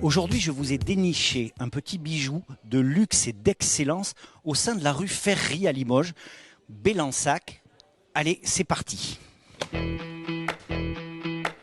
Aujourd'hui, je vous ai déniché un petit bijou de luxe et d'excellence au sein de la rue Ferry à Limoges, Bélansac. Allez, c'est parti.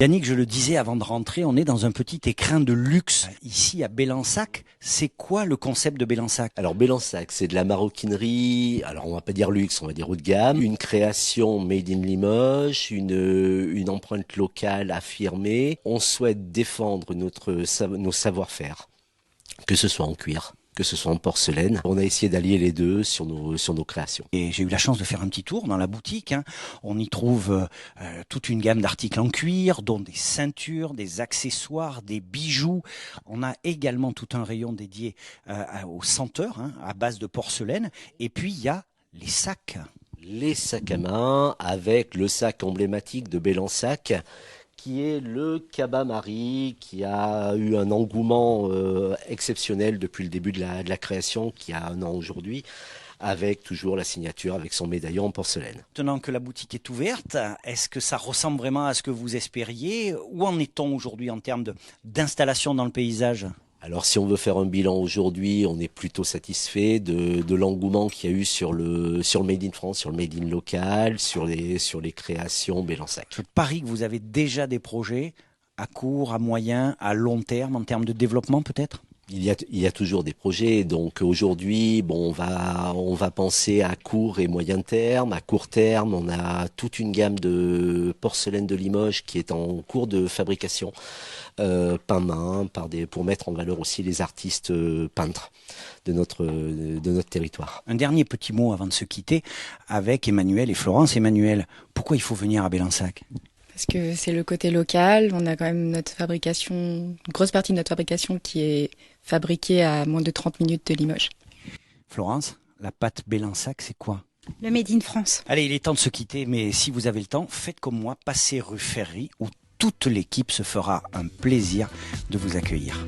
Yannick, je le disais avant de rentrer, on est dans un petit écrin de luxe ici à Bélansac. C'est quoi le concept de Bélansac? Alors Bélansac, c'est de la maroquinerie, alors on va pas dire luxe, on va dire haut de gamme, une création made in Limoges, une empreinte locale affirmée. On souhaite défendre nos savoir-faire, que ce soit en cuir, que ce soit en porcelaine. On a essayé d'allier les deux sur nos créations. Et j'ai eu la chance de faire un petit tour dans la boutique. On y trouve toute une gamme d'articles en cuir, dont des ceintures, des accessoires, des bijoux. On a également tout un rayon dédié aux senteurs, à base de porcelaine. Et puis il y a les sacs. Les sacs à main avec le sac emblématique de Bélansac, qui est le Cabas-Marie, qui a eu un engouement exceptionnel depuis le début de la création, qui a 1 an aujourd'hui, avec toujours la signature, avec son médaillon en porcelaine. Maintenant que la boutique est ouverte, est-ce que ça ressemble vraiment à ce que vous espériez? Où en est-on aujourd'hui en termes d'installation dans le paysage? Alors si on veut faire un bilan aujourd'hui, on est plutôt satisfait de l'engouement qu'il y a eu sur le Made in France, sur le Made in local, sur les créations Bélansac. Je parie que vous avez déjà des projets à court, à moyen, à long terme en termes de développement peut-être? Il y a toujours des projets, donc aujourd'hui, bon, on va penser à court et moyen terme. À court terme, on a toute une gamme de porcelaine de Limoges qui est en cours de fabrication, peint main, pour mettre en valeur aussi les artistes peintres de notre territoire. Un dernier petit mot avant de se quitter avec Emmanuel et Florence. Emmanuel, pourquoi il faut venir à Bélansac? Parce que c'est le côté local, on a quand même notre fabrication, une grosse partie de notre fabrication qui est fabriquée à moins de 30 minutes de Limoges. Florence, la pâte Bélansac, c'est quoi? Le Made in France. Allez, il est temps de se quitter, mais si vous avez le temps, faites comme moi, passez rue Ferry où toute l'équipe se fera un plaisir de vous accueillir.